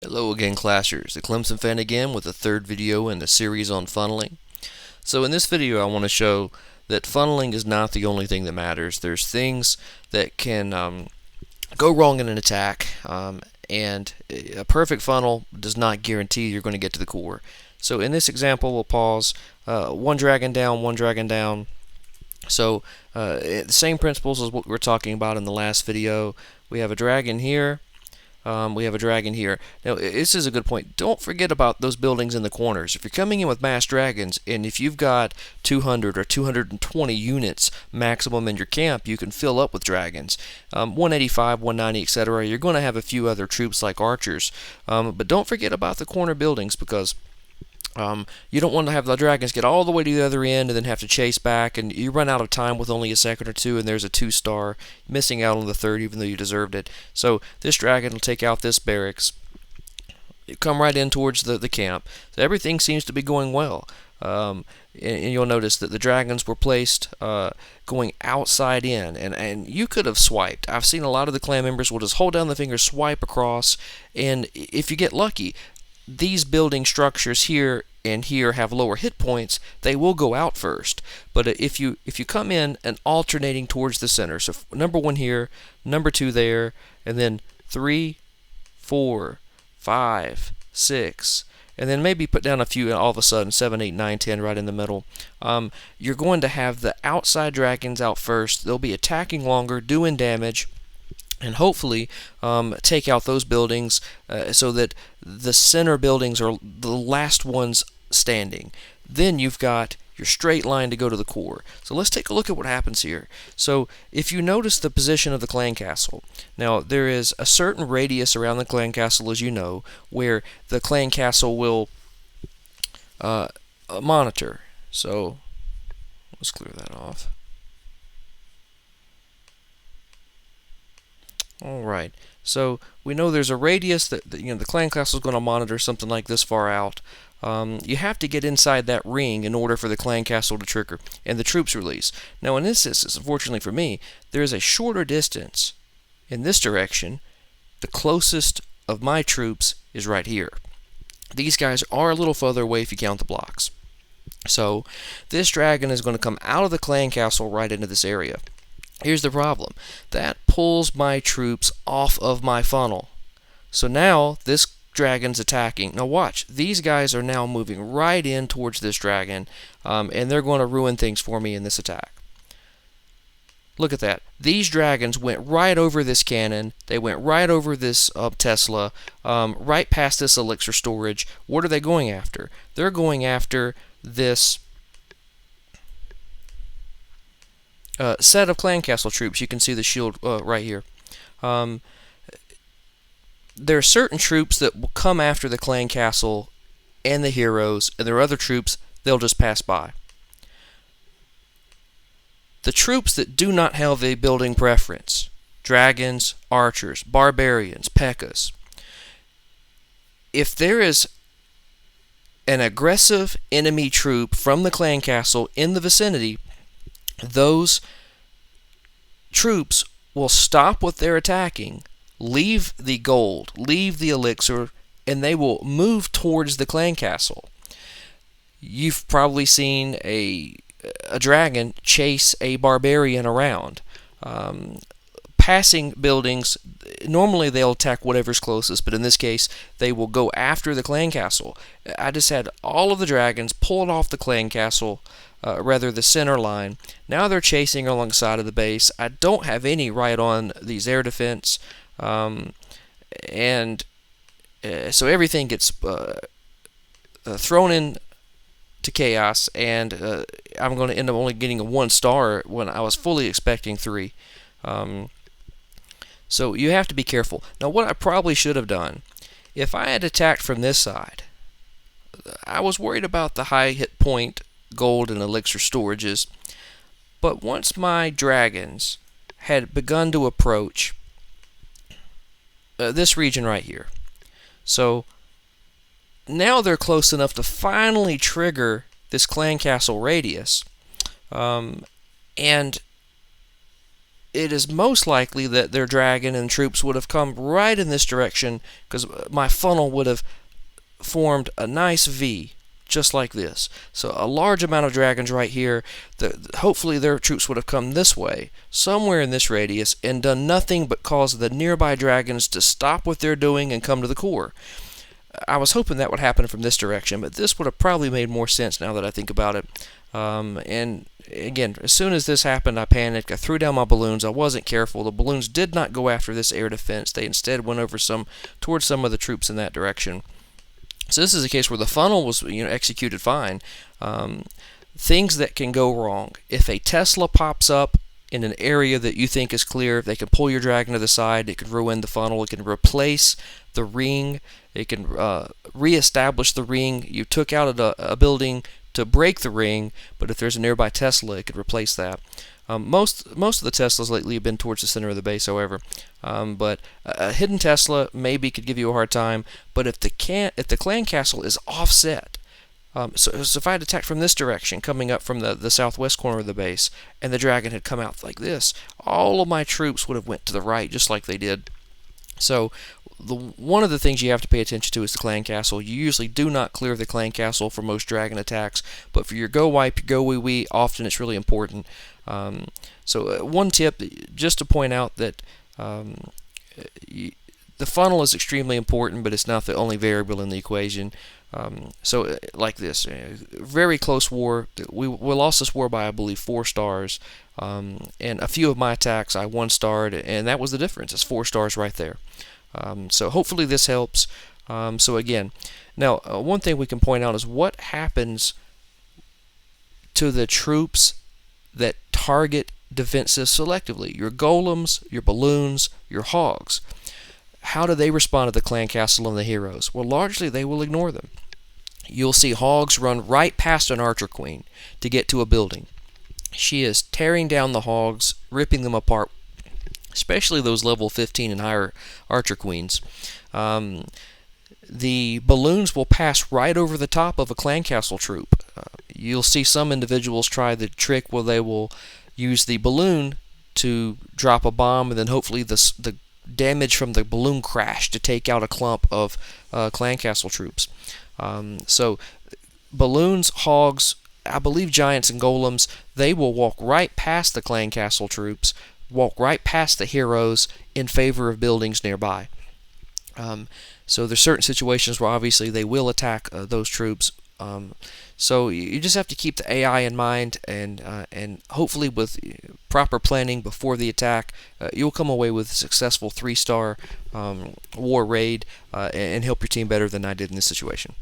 Hello again, Clashers. The Clemson fan again with the third video in the series on funneling. So in this video I want to show that funneling is not the only thing that matters. There's things that can go wrong in an attack, and a perfect funnel does not guarantee you're going to get to the core. So in this example we'll pause, one dragon down. So the same principles as what we were talking about in the last video. We have a dragon here. We have a dragon here. Now, this is a good point. Don't forget about those buildings in the corners. If you're coming in with mass dragons, and if you've got 200 or 220 units maximum in your camp, you can fill up with dragons. 185, 190, etc. You're going to have a few other troops like archers. But don't forget about the corner buildings, because you don't want to have the dragons get all the way to the other end and then have to chase back, and you run out of time with only a second or two, and there's a 2-star, missing out on the third even though you deserved it. So this dragon will take out this barracks, come right in towards the camp. So everything seems to be going well. And you'll notice that the dragons were placed going outside in, and you could have swiped. I've seen a lot of the clan members will just hold down the finger, swipe across, and if you get lucky, these building structures here and here have lower hit points, they will go out first. But if you come in and alternating towards the center, so number 1 here, number 2 there, and then 3, 4, 5, 6, and then maybe put down a few all of a sudden, 7, 8, 9, 10 right in the middle. You're going to have the outside dragons out first. They'll be attacking longer, doing damage, and hopefully take out those buildings so that the center buildings are the last ones standing. Then you've got your straight line to go to the core. So let's take a look at what happens here. So if you notice the position of the clan castle, now there is a certain radius around the clan castle, as you know, where the clan castle will monitor. So let's clear that off. Alright, so we know there's a radius that the clan castle is going to monitor something like this far out. You have to get inside that ring in order for the clan castle to trigger and the troops release. Now in this instance, unfortunately for me, there is a shorter distance in this direction. The closest of my troops is right here. These guys are a little further away if you count the blocks. So this dragon is going to come out of the clan castle right into this area. Here's the problem. That pulls my troops off of my funnel. So now this dragon's attacking. Now watch. These guys are now moving right in towards this dragon, and they're going to ruin things for me in this attack. Look at that. These dragons went right over this cannon. They went right over this Tesla, right past this elixir storage. What are they going after? They're going after this set of clan castle troops. You can see the shield right here. There are certain troops that will come after the clan castle and the heroes, and there are other troops they'll just pass by. The troops that do not have a building preference, dragons, archers, barbarians, P.E.K.K.A.s, if there is an aggressive enemy troop from the clan castle in the vicinity, those troops will stop what they're attacking, leave the gold, leave the elixir, and they will move towards the clan castle. You've probably seen a dragon chase a barbarian around. Passing buildings, normally they'll attack whatever's closest, but in this case they will go after the clan castle. I just had all of the dragons pulled off the clan castle, rather the center line. Now they're chasing alongside of the base. I don't have any right on these air defense, and so everything gets thrown in to chaos, and I'm going to end up only getting a 1-star when I was fully expecting 3. So you have to be careful. Now what I probably should have done, if I had attacked from this side, I was worried about the high hit point gold and elixir storages, but once my dragons had begun to approach this region right here, so now they're close enough to finally trigger this clan castle radius, and it is most likely that their dragon and troops would have come right in this direction, because my funnel would have formed a nice V, just like this. So a large amount of dragons right here. Hopefully their troops would have come this way, somewhere in this radius, and done nothing but cause the nearby dragons to stop what they're doing and come to the core. I was hoping that would happen from this direction, but this would have probably made more sense now that I think about it. And again, as soon as this happened, I panicked. I threw down my balloons. I wasn't careful. The balloons did not go after this air defense. They instead went over towards some of the troops in that direction. So this is a case where the funnel was executed fine. Things that can go wrong. If a Tesla pops up in an area that you think is clear, they can pull your dragon to the side. It can ruin the funnel. It can replace the ring. It can reestablish the ring. You took out a building to break the ring, but if there's a nearby Tesla, it could replace that. Most of the Teslas lately have been towards the center of the base, however. But a hidden Tesla maybe could give you a hard time. But if the clan castle is offset, so if I had attacked from this direction, coming up from the southwest corner of the base, and the dragon had come out like this, all of my troops would have went to the right, just like they did. So one of the things you have to pay attention to is the clan castle. You usually do not clear the clan castle for most dragon attacks, but for your go wipe, your go wee wee, often it's really important. So one tip, just to point out that the funnel is extremely important, but it's not the only variable in the equation. So like this, very close war. We lost this war by, I believe, 4 stars. And a few of my attacks I 1-starred, and that was the difference. It's 4 stars right there. So hopefully this helps. So again, now one thing we can point out is what happens to the troops that target defenses selectively. Your golems, your balloons, your hogs. How do they respond to the clan castle and the heroes? Well, largely they will ignore them. You'll see hogs run right past an archer queen to get to a building. She is tearing down the hogs, ripping them apart, especially those level 15 and higher archer queens. The balloons will pass right over the top of a clan castle troop. You'll see some individuals try the trick where they will use the balloon to drop a bomb, and then hopefully the damage from the balloon crash to take out a clump of clan castle troops. So balloons, hogs, I believe giants and golems, they will walk right past the clan castle troops, walk right past the heroes in favor of buildings nearby. So there's certain situations where obviously they will attack those troops. So you just have to keep the AI in mind, and hopefully with proper planning before the attack, you'll come away with a successful 3-star war raid and help your team better than I did in this situation.